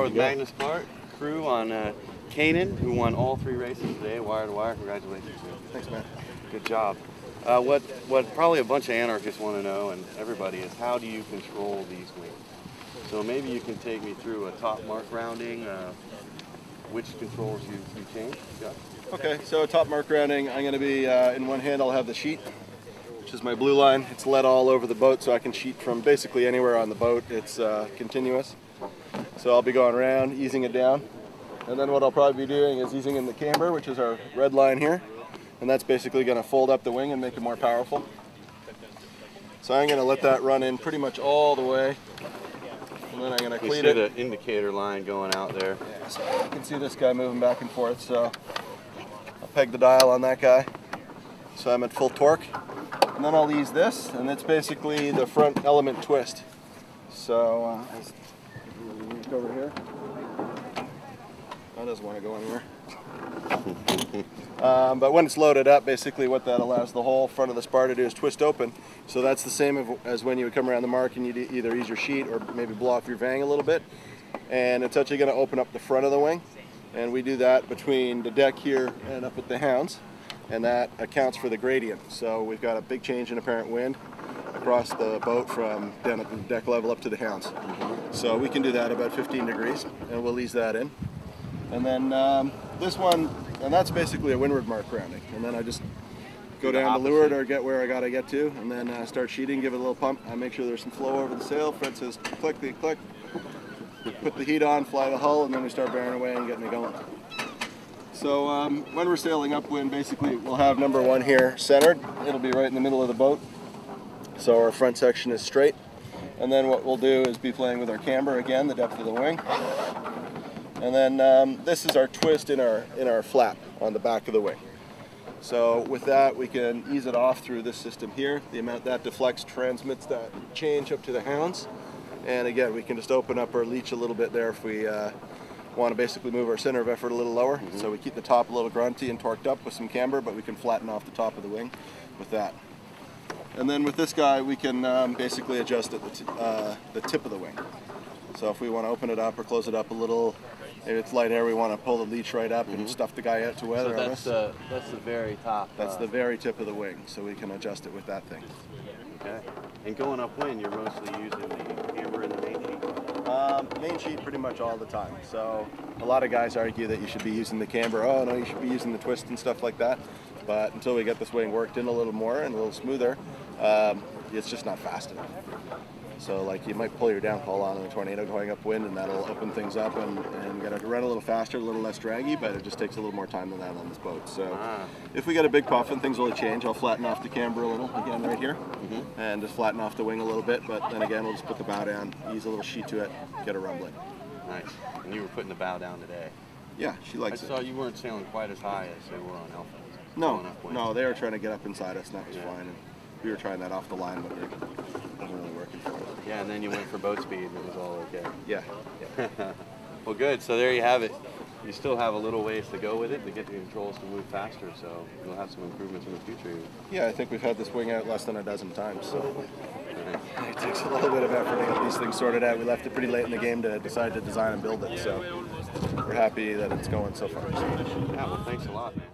with Magnus Clarke, crew on Canaan, who won all 3 races today, wire to wire. Congratulations. Thanks, man. Good job. What probably a bunch of anarchists want to know, and everybody, is how do you control these wings? So maybe you can take me through a top mark rounding, which controls you change. Yeah. Okay, so top mark rounding, I'm going to be, in one hand I'll have the sheet, which is my blue line. It's led all over the boat, so I can sheet from basically anywhere on the boat. It's continuous. So I'll be going around, easing it down. And then what I'll probably be doing is easing in the camber, which is our red line here. And that's basically going to fold up the wing and make it more powerful. So I'm going to let that run in pretty much all the way. And then I'm going to clean it. You see the indicator line going out there. Yeah, so you can see this guy moving back and forth. So I'll peg the dial on that guy. So I'm at full torque. And then I'll ease this, and it's basically the front element twist. So over here. That doesn't want to go anywhere. But when it's loaded up, basically what that allows the whole front of the spar to do is twist open. So that's the same as when you would come around the mark and you'd either ease your sheet or maybe blow off your vang a little bit. And it's actually going to open up the front of the wing. And we do that between the deck here and up at the hounds. And that accounts for the gradient. So we've got a big change in apparent wind across the boat from down at the deck level up to the hounds. So we can do that about 15 degrees, and we'll ease that in. And then this one, and that's basically a windward mark rounding. And then I just go down to leeward or get where I gotta get to, and then start sheeting, give it a little pump. I make sure there's some flow over the sail. Fred says click, click. We put the heat on, fly the hull, and then we start bearing away and getting it going. So when we're sailing upwind, basically we'll have number 1 here centered. It'll be right in the middle of the boat. So our front section is straight. And then what we'll do is be playing with our camber again, the depth of the wing. And then this is our twist in our flap on the back of the wing. So with that, we can ease it off through this system here. The amount that deflects transmits that change up to the hounds. And again, we can just open up our leech a little bit there if we want to basically move our center of effort a little lower. So we keep the top a little grunty and torqued up with some camber, but we can flatten off the top of the wing with that. And then with this guy, we can basically adjust at the tip of the wing. So if we want to open it up or close it up a little, if it's light air, we want to pull the leech right up and stuff the guy out to weather on us. So that's the very top. That's the very tip of the wing, so we can adjust it with that thing. Okay. And going upwind, you're mostly using the camber and the main sheet? Main sheet pretty much all the time. So a lot of guys argue that you should be using the camber. Oh no, you should be using the twist and stuff like that. But until we get this wing worked in a little more and a little smoother, it's just not fast enough. So like you might pull your downhaul on in a tornado going upwind, and that'll open things up and get it to run a little faster, a little less draggy, but it just takes a little more time than that on this boat. So if we get a big puffin, things will change. I'll flatten off the camber a little, again right here, and just flatten off the wing a little bit, but then again we'll just put the bow down, ease a little sheet to it, get a rumbling. Nice. And you were putting the bow down today. Yeah, she likes it. I saw you weren't sailing quite as high as they were on Alpha. No, they were trying to get up inside us, and that was fine. And we were trying that off the line, but it wasn't really working for us. Yeah, and then you went for boat speed, and it was all okay. Yeah. Well, good. So there you have it. You still have a little ways to go with it to get the controls to move faster, so you'll have some improvements in the future. Yeah, I think we've had this wing out less than a dozen times, so it takes a little bit of effort to get these things sorted out. We left it pretty late in the game to decide to design and build it, so we're happy that it's going so far. Yeah, well, thanks a lot, man.